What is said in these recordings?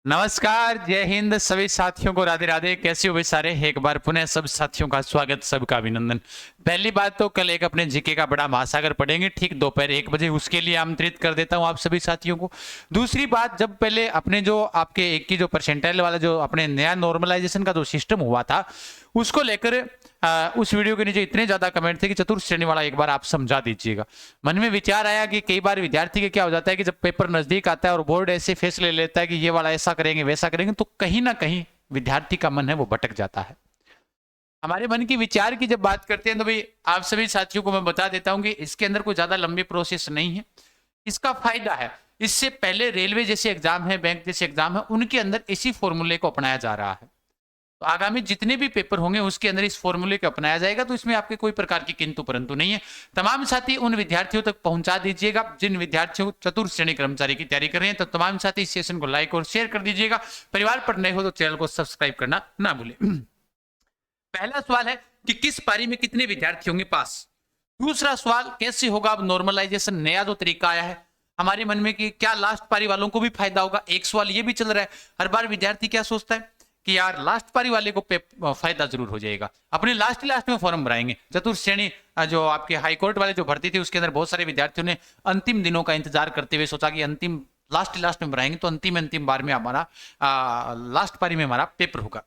नमस्कार, जय हिंद सभी साथियों को, राधे राधे। कैसे हो भाई सारे? एक बार पुनः सब साथियों का स्वागत, सबका अभिनंदन। पहली बात तो कल एक अपने जीके का बड़ा महासागर पढ़ेंगे ठीक दोपहर 1 बजे, उसके लिए आमंत्रित कर देता हूं आप सभी साथियों को। दूसरी बात, जब पहले अपने जो आपके एक की जो परसेंटाइल वाला जो अपने नया नॉर्मलाइजेशन का जो सिस्टम हुआ था उसको लेकर उस वीडियो के नीचे इतने ज्यादा कमेंट थे कि चतुर्थ श्रेणी वाला एक बार आप समझा दीजिएगा। मन में विचार आया कि कई बार विद्यार्थी के क्या हो जाता है कि जब पेपर नजदीक आता है और बोर्ड ऐसे फैसले लेता है कि ये वाला ऐसा करेंगे वैसा करेंगे, तो कहीं ना कहीं विद्यार्थी का मन है वो भटक जाता है। हमारे मन की विचार की जब बात करते हैं तो भाई आप सभी साथियों को मैं बता देता हूं कि इसके अंदर कोई ज्यादा लंबी प्रोसेस नहीं है। इसका फायदा है, इससे पहले रेलवे जैसे एग्जाम है, बैंक जैसे एग्जाम है, उनके अंदर इसी फॉर्मूले को अपनाया जा रहा है। तो आगामी जितने भी पेपर होंगे उसके अंदर इस फॉर्मूले को अपनाया जाएगा, तो इसमें आपके कोई प्रकार की किंतु परंतु नहीं है। तमाम साथी उन विद्यार्थियों तक पहुंचा दीजिएगा जिन विद्यार्थियों चतुर्थ श्रेणी कर्मचारी की तैयारी कर रहे हैं। तो तमाम साथी इस सेशन को लाइक और शेयर कर दीजिएगा। परिवार पर नए हो तो चैनल को सब्सक्राइब करना ना भूलें। पहला सवाल है कि किस पारी में कितने विद्यार्थी होंगे पास। दूसरा सवाल, कैसे होगा अब नॉर्मलाइजेशन, नया जो तरीका आया है हमारे मन में कि क्या लास्ट पारी वालों को भी फायदा होगा। एक सवाल ये भी चल रहा है, हर बार विद्यार्थी क्या सोचता है कि यार लास्ट पारी वाले को फायदा जरूर हो जाएगा, अपने लास्ट में फॉर्म भराएंगे। चतुर्थ श्रेणी जो आपके हाईकोर्ट वाले जो भर्ती थी उसके अंदर बहुत सारे विद्यार्थियों ने अंतिम दिनों का इंतजार करते हुए सोचा कि अंतिम लास्ट में भराएंगे तो अंतिम बार में हमारा लास्ट पारी में हमारा पेपर होगा।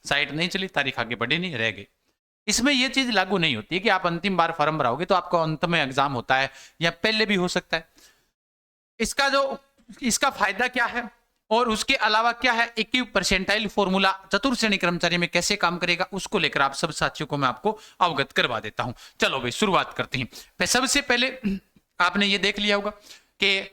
साइट नहीं चली, तारीख आगे बढ़ी नहीं, रह गई। इसमें यह चीज लागू नहीं होती कि आप अंतिम बार फॉर्म भराओगे तो आपका अंत में एग्जाम होता है, या पहले भी हो सकता है। इसका फायदा क्या है और उसके अलावा क्या है, 21 परसेंटाइल फॉर्मूला चतुर्थ श्रेणी कर्मचारी में कैसे काम करेगा, उसको लेकर आप सब साथियों को मैं आपको अवगत करवा देता हूं। चलो भाई शुरुआत करते हैं। सबसे पहले आपने ये देख लिया होगा कि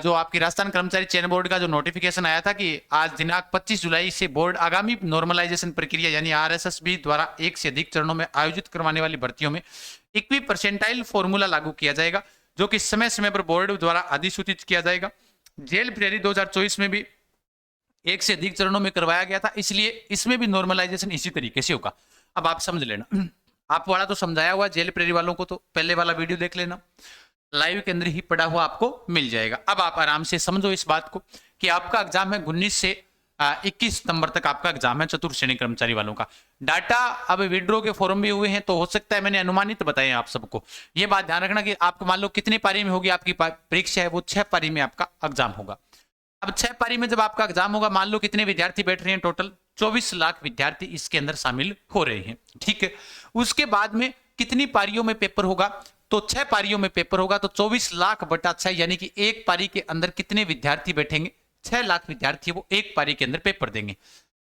जो आपकी राजस्थान कर्मचारी चयन बोर्ड का जो नोटिफिकेशन आया था कि आज दिनांक 25 जुलाई से बोर्ड आगामी नॉर्मलाइजेशन प्रक्रिया यानी आरएसएसबी द्वारा एक से अधिक चरणों में आयोजित करवाने वाली भर्तियों में 21 परसेंटाइल फॉर्मूला लागू किया जाएगा, जो कि समय समय पर बोर्ड द्वारा अधिसूचित किया जाएगा। जेल प्रेरी 2024 में भी एक से अधिक चरणों में करवाया गया था, इसलिए इसमें भी नॉर्मलाइजेशन इसी तरीके से होगा। अब आप समझ लेना, आप वाला तो समझाया हुआ जेल प्रेरी वालों को, तो पहले वाला वीडियो देख लेना, लाइव के अंदर ही पड़ा हुआ आपको मिल जाएगा। अब आप आराम से समझो इस बात को कि आपका एग्जाम है 19 से 21 सितंबर तक आपका एग्जाम है चतुर्थ श्रेणी कर्मचारी वालों का। डाटा अब विड्रॉ के फॉर्म भी हुए हैं, तो हो सकता है मैंने अनुमानित बताए आप सबको। ये बात ध्यान रखना कि आपको मान लो कितनी पारी में होगी आपकी परीक्षा है, वो 6 पारी में आपका एग्जाम होगा। अब 6 पारी में जब आपका एग्जाम होगा, मान लो कितने विद्यार्थी बैठ रहे हैं, टोटल 24 लाख विद्यार्थी इसके अंदर शामिल हो रहे हैं, ठीक है। उसके बाद में कितनी पारियों में पेपर होगा, तो 6 पारियों में पेपर होगा, तो 24 लाख बटा 6 यानी कि एक पारी के अंदर कितने विद्यार्थी बैठेंगे, 6 लाख विद्यार्थी वो एक पारी के अंदर पेपर देंगे।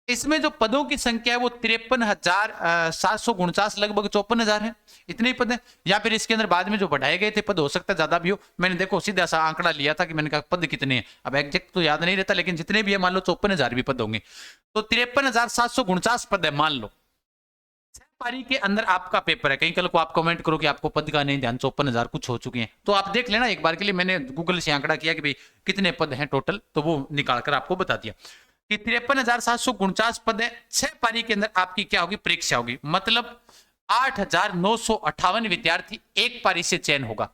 इसमें जो पदों की संख्या है वो 53,749 लगभग 54,000 है, इतने ही पद हैं। या फिर इसके अंदर बाद में जो बढ़ाए गए थे पद हो सकता है ज्यादा भी हो, मैंने देखो सीधा सा आंकड़ा लिया था कि मैंने कहा पद कितने हैं, अब एग्जैक्ट तो याद नहीं रहता, लेकिन जितने भी है मान लो 54,000 भी पद होंगे, तो 53,749 पद है मान लो। 6 पारी के अंदर आपका पेपर है। कहीं कल को आप कमेंट करो कि आपको पद का नहीं ध्यान, 54,000 कुछ हो चुके हैं, तो आप देख लेना एक बार के लिए। मैंने गूगल से आंकड़ा किया कि भाई कितने पद हैं टोटल, तो वो निकाल कर आपको बता दिया कि 53,749 पद है। 6 पारी के अंदर आपकी क्या होगी, परीक्षा होगी, मतलब 8,958 विद्यार्थी एक पारी से चयन होगा।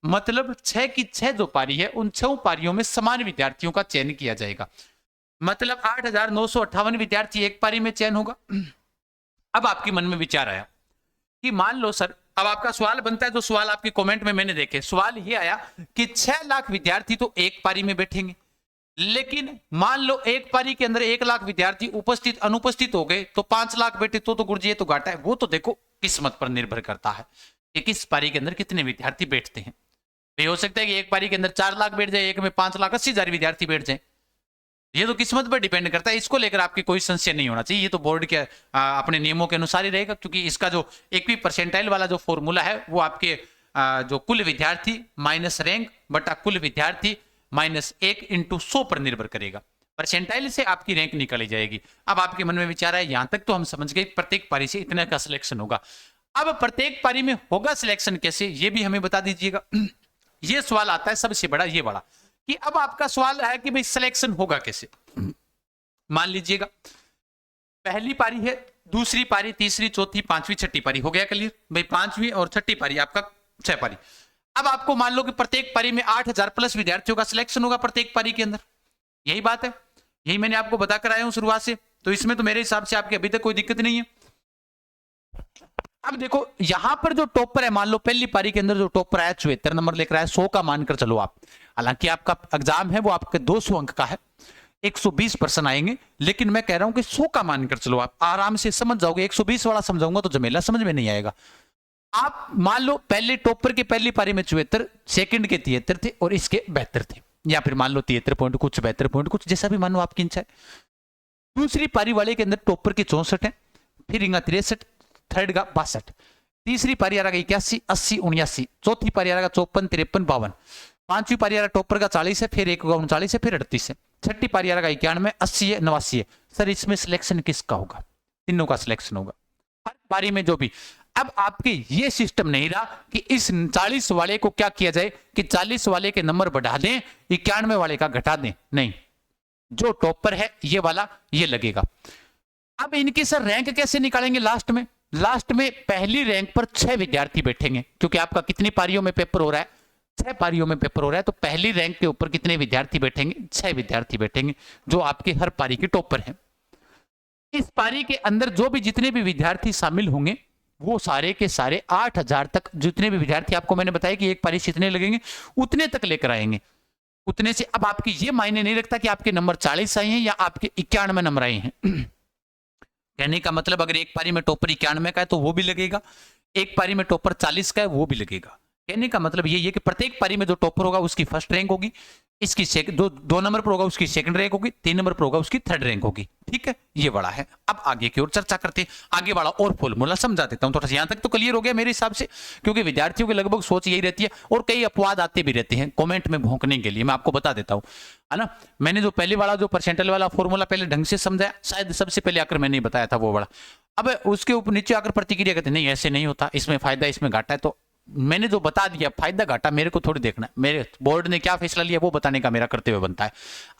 मतलब 6 की 6 जो पारी है उन 6 पारियों में समान विद्यार्थियों का चयन किया जाएगा, मतलब 8,958 विद्यार्थी एक पारी में चयन होगा। अब आपके मन में विचार आया कि मान लो सर, अब आपका सवाल बनता है, जो सवाल आपके कमेंट में मैंने देखे, सवाल ये आया कि 6 लाख विद्यार्थी तो एक पारी में बैठेंगे, लेकिन मान लो एक पारी के अंदर 1 लाख विद्यार्थी उपस्थित अनुपस्थित हो गए, तो 5 लाख बैठे तो गुरुजी ये तो घाटा है। वो तो देखो किस्मत पर निर्भर करता है कि किस पारी के अंदर कितने विद्यार्थी बैठते हैं। ये हो सकता है कि एक पारी के अंदर 4 लाख बैठ जाए, एक में 5,80,000 विद्यार्थी बैठ जाए, ये तो किस्मत पर डिपेंड करता है। इसको लेकर आपकी कोई संशय नहीं होना चाहिए, ये तो बोर्ड के अपने नियमों के अनुसार ही रहेगा, क्योंकि इसका जो 21 परसेंटाइल वाला जो फॉर्मूला है वो आपके जो कुल विद्यार्थी माइनस रैंक बटा कुल विद्यार्थी माइनस 1 इंटू 100 पर निर्भर करेगा। परसेंटाइल से आपकी रैंक निकाली जाएगी। अब आपके मन में विचार है, यहां तक तो हम समझ गए प्रत्येक पारी से इतना का सिलेक्शन होगा। अब प्रत्येक पारी में होगा सिलेक्शन कैसे, ये भी हमें बता दीजिएगा। ये सवाल आता है सबसे बड़ा, ये बड़ा कि अब आपका सवाल है कि भाई सिलेक्शन होगा कैसे। मान लीजिएगा पहली पारी है, दूसरी पारी, तीसरी, चौथी, पांचवी, छठी पारी, हो गया क्लियर भाई। पांचवी और छठी पारी आपका 6 पारी। अब आपको मान लो कि प्रत्येक पारी में 8,000 प्लस विद्यार्थियों का सिलेक्शन होगा प्रत्येक पारी के अंदर, यही बात है। यही मैंने आपको बताकर आया हूं शुरुआत से, तो इसमें तो मेरे हिसाब से आपके अभी तक कोई दिक्कत नहीं है। अब देखो यहां पर जो टॉपर है, मान लो पहली पारी के अंदर जो टॉपर आया 74 नंबर लेकर आया, 100 का मानकर चलो आप, हालांकि आपका एग्जाम है वो आपके 200 अंक का है, 120% आएंगे, लेकिन मैं कह रहा हूं कि 100 का मानकर चलो, आप आराम से समझ जाओगे। 120 वाला समझाऊंगा तो जमेला समझ में नहीं आएगा। आप मान लो पहले टॉपर की पहली पारी में 74, सेकंड के 73 थे और इसके 72 थे, या फिर मान लो 73 पॉइंट कुछ, 72 पॉइंट कुछ, जैसा भी मानो आपकी इच्छा है। दूसरी पारी वाले के अंदर टॉपर के 64 है, फिर इनका 63, थर्ड का 62, तीसरी पारी आ रहा 81, 80, 79, चौथी पारी आ रहा 54, 53, 52, पांचवी पारी आ रहा टॉपर का 40 है, फिर एक का 39 है, फिर 38 है, छठी पारी आ रहा 91, 80 है, 89 है। सर इसमें सिलेक्शन किसका होगा? तीनों का सिलेक्शन होगा हर पारी में जो भी। अब आपके ये सिस्टम नहीं रहा कि इस 40 वाले को क्या किया जाए कि 40 वाले के नंबर बढ़ा दें, 91 वाले का घटा दें, नहीं, जो टॉपर है ये वाला ये लगेगा। अब इनकी सर रैंक कैसे निकालेंगे? लास्ट में, लास्ट में पहली रैंक पर 6 विद्यार्थी बैठेंगे, क्योंकि आपका कितनी पारियों में पेपर हो रहा है? 6 पारियों में पेपर हो रहा है, तो पहली रैंक के ऊपर कितने विद्यार्थी बैठेंगे? 6 विद्यार्थी बैठेंगे, जो आपके हर पारी के टॉपर हैं। इस पारी के अंदर जो भी जितने भी विद्यार्थी शामिल होंगे वो सारे के सारे 8000 तक, जितने भी विद्यार्थी आपको मैंने बताया कि एक पारी से इतने लगेंगे, उतने तक लेकर आएंगे, उतने से। अब आपकी ये मायने नहीं रखता कि आपके नंबर 40 आए हैं या आपके 91 नंबर आए हैं। कहने का मतलब अगर एक पारी में टॉपर 91 का है तो वो भी लगेगा, एक पारी में टॉपर 40 का है वो भी लगेगा। कहने का मतलब ये है कि प्रत्येक पारी में जो टॉपर होगा उसकी फर्स्ट रैंक होगी, इसकी दो नंबर पर होगा उसकी सेकंड रैंक होगी, 3 नंबर पर होगा उसकी थर्ड रैंक होगी। ठीक है, ये बड़ा है। अब आगे की ओर चर्चा करते हैं, आगे वाला और फॉर्मूला समझा देता हूं थोड़ा सा। यहां तक तो क्लियर हो गया मेरे हिसाब से, क्योंकि विद्यार्थियों की लगभग सोच यही रहती है और कई अपवाद आते भी रहते हैं कमेंट में भौंकने के लिए, मैं आपको बता देता हूं, है ना। मैंने जो पहले वाला जो परसेंटाइल वाला फॉर्मूला पहले ढंग से समझाया, शायद सबसे पहले आकर मैंने बताया था वो वाला। अब उसके ऊपर नीचे आकर प्रतिक्रिया करते नहीं ऐसे नहीं होता, इसमें फायदा इसमें घाटा है, तो मैंने जो बता दिया फायदा घाटा मेरे को थोड़ी देखना है, मेरे बोर्ड ने क्या फैसला लिया वो बताने का मेरा कर्तव्य बनता है।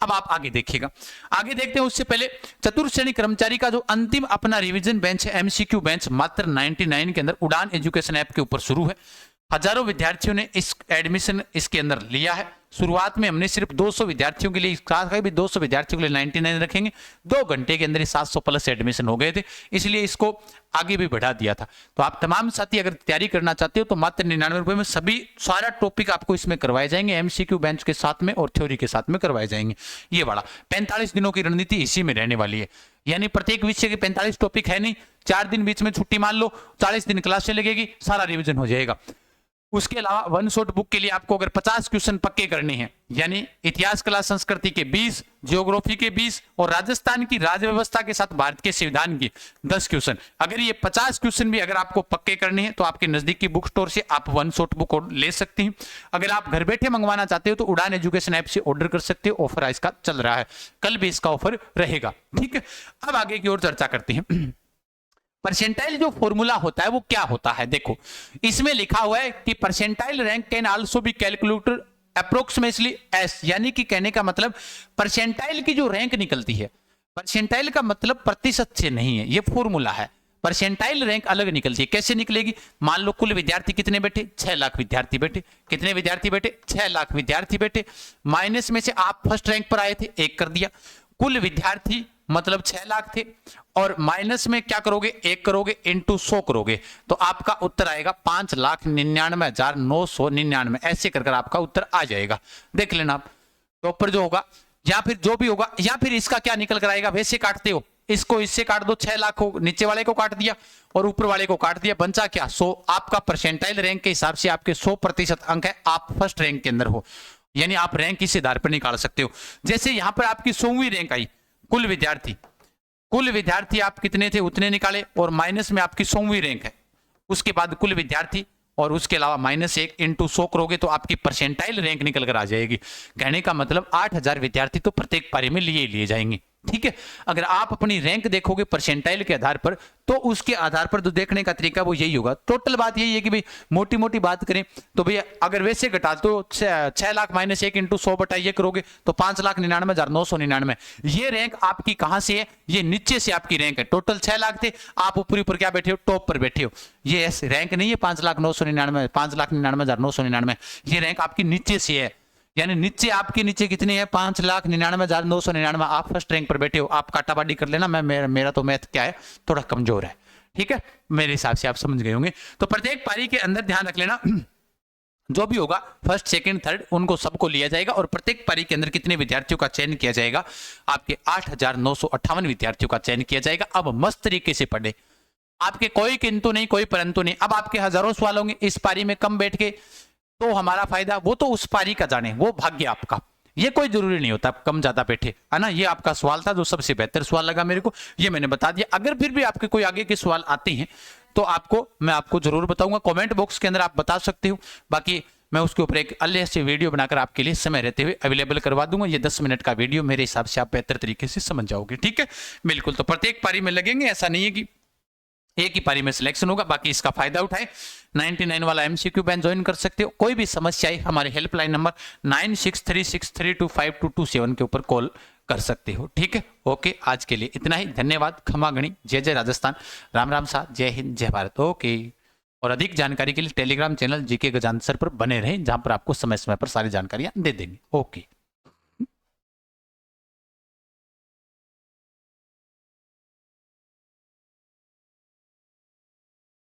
अब आप आगे देखिएगा, आगे देखते हैं। उससे पहले चतुर्थ श्रेणी कर्मचारी का जो अंतिम अपना रिवीजन बेंच है, एमसीक्यू बेंच, मात्र 99 के अंदर उड़ान एजुकेशन ऐप के ऊपर शुरू है। हजारों विद्यार्थियों ने इस एडमिशन इसके अंदर लिया है। शुरुआत में हमने सिर्फ 200 विद्यार्थियों के लिए क्लास का भी 200 विद्यार्थियों के लिए 99 रखेंगे, 2 घंटे के अंदर 700 प्लस एडमिशन हो गए थे, इसलिए इसको आगे भी बढ़ा दिया था। तो आप तमाम साथी अगर तैयारी करना चाहते हो तो मात्र 99 रुपए में सभी सारा टॉपिक आपको इसमें करवाए जाएंगे, एमसीक्यू बेंच के साथ में और थ्योरी के साथ में करवाए जाएंगे। ये वाला 45 दिनों की रणनीति इसी में रहने वाली है, यानी प्रत्येक विषय के 45 टॉपिक है नहीं, 4 दिन बीच में छुट्टी मान लो, 40 दिन क्लास लगेगी, सारा रिविजन हो जाएगा। उसके अलावा वन शॉट बुक के लिए आपको अगर 50 क्वेश्चन पक्के करने हैं, यानी इतिहास कला संस्कृति के 20, ज्योग्राफी के 20 और राजस्थान की राज्य व्यवस्था के साथ भारत के संविधान की 10 क्वेश्चन, अगर ये 50 क्वेश्चन भी अगर आपको पक्के करने हैं तो आपके नजदीक की बुक स्टोर से आप वन शॉट बुक ले सकते हैं। अगर आप घर बैठे मंगवाना चाहते हो तो उड़ान एजुकेशन ऐप से ऑर्डर कर सकते हो, ऑफर इसका चल रहा है, कल भी इसका ऑफर रहेगा। ठीक है, अब आगे की ओर चर्चा करते हैं। परसेंटाइल जो फॉर्मूला होता है वो क्या होता है? देखो इसमें लिखा हुआ है कि percentile rank can also be calculated approximately S, यानी कि कहने का मतलब परसेंटाइल की जो रैंक निकलती है, परसेंटाइल का मतलब प्रतिशत से नहीं है, ये फॉर्मूला है। परसेंटाइल रैंक अलग निकलती है, कैसे निकलेगी? मान लो कुल विद्यार्थी कितने बैठे, 6 लाख विद्यार्थी बैठे, कितने विद्यार्थी बैठे, 6 लाख विद्यार्थी बैठे, माइनस में से आप फर्स्ट रैंक पर आए थे 1 कर दिया, कुल विद्यार्थी मतलब 6 लाख थे, और माइनस में क्या करोगे, 1 करोगे, इंटू 100 करोगे, तो आपका उत्तर आएगा 5,99,999, ऐसे कर आपका उत्तर आ जाएगा। देख लेना आप टॉपर जो होगा या फिर जो भी होगा, या फिर इसका क्या निकल कर आएगा, वैसे काटते हो, इसको इससे काट दो, 6 लाख को नीचे वाले को काट दिया और ऊपर वाले को काट दिया, बचा क्या 100। आपका परसेंटाइल रैंक के हिसाब से आपके 100% अंक है, आप फर्स्ट रैंक के अंदर हो, यानी आप रैंक इस आधार पर निकाल सकते हो। जैसे यहां पर आपकी 100वीं रैंक आई, कुल विद्यार्थी आप कितने थे उतने निकाले, और माइनस में आपकी 100वीं रैंक है, उसके बाद कुल विद्यार्थी और उसके अलावा -1 इंटू 100 करोगे तो आपकी परसेंटाइल रैंक निकल कर आ जाएगी। कहने का मतलब 8000 विद्यार्थी तो प्रत्येक पारी में लिए जाएंगे। ठीक है, अगर आप अपनी रैंक देखोगे परसेंटाइल के आधार पर तो उसके आधार पर जो देखने का तरीका वो यही होगा। टोटल बात यही है कि भाई मोटी मोटी बात करें तो भैया अगर वैसे घटा तो 6 लाख -1 इंटू 100 बटा ये करोगे तो 5,99,999। ये रैंक आपकी कहां से है? ये नीचे से आपकी रैंक है। टोटल 6 लाख थे, आप ऊपर ऊपर क्या बैठे हो, टॉप पर बैठे हो। ये रैंक नहीं है 5,99,999, 5,99,999, ये रैंक आपकी नीचे से है। यानी नीचे आपके नीचे कितने हैं 5,99,999। आप फर्स्ट रैंक पर बैठे हो, आप काटाबाटी कर लेना। मेरा तो मैथ क्या है थोड़ा कमजोर है, ठीक है, मेरे हिसाब से आप समझ गए होंगे। तो प्रत्येक पारी के अंदर ध्यान रख लेना जो भी होगा फर्स्ट सेकंड थर्ड उनको सबको लिया जाएगा और प्रत्येक पारी के अंदर कितने विद्यार्थियों का चयन किया जाएगा, आपके 8,958 विद्यार्थियों का चयन किया जाएगा। अब मस्त तरीके से पढ़े, आपके कोई किंतु नहीं कोई परंतु नहीं। अब आपके हजारों सवाल होंगे, इस पारी में कम बैठ के तो हमारा फायदा, वो तो उस पारी का जाने, वो भाग्य आपका, ये कोई जरूरी नहीं होता कम ज्यादा बैठे, है ना। ये आपका सवाल था जो सबसे बेहतर सवाल लगा मेरे को, ये मैंने बता दिया। अगर फिर भी आपके कोई आगे के सवाल आते हैं तो मैं आपको जरूर बताऊंगा, कमेंट बॉक्स के अंदर आप बता सकते हो। बाकी मैं उसके ऊपर एक अलग से वीडियो बनाकर आपके लिए समय रहते हुए अवेलेबल करवा दूंगा। ये 10 मिनट का वीडियो मेरे हिसाब से आप बेहतर तरीके से समझ जाओगे, ठीक है। बिल्कुल, तो प्रत्येक पारी में लगेंगे, ऐसा नहीं है कि एक ही पारी में सिलेक्शन होगा। बाकी इसका फायदा उठाए, 99 वाला एमसीक्यू बैच ज्वाइन कर सकते हो। कोई भी समस्या है हमारे हेल्पलाइन नंबर 9636325227 के ऊपर कॉल कर सकते हो, ठीक है। ओके, आज के लिए इतना ही, धन्यवाद, खमा गणी, जय जय राजस्थान, राम राम सा, जय हिंद, जय भारत। ओके, और अधिक जानकारी के लिए Telegram channel GK Gajanan sir पर बने रहें, जहां पर आपको समय समय पर सारी जानकारियां दे देंगे। ओके।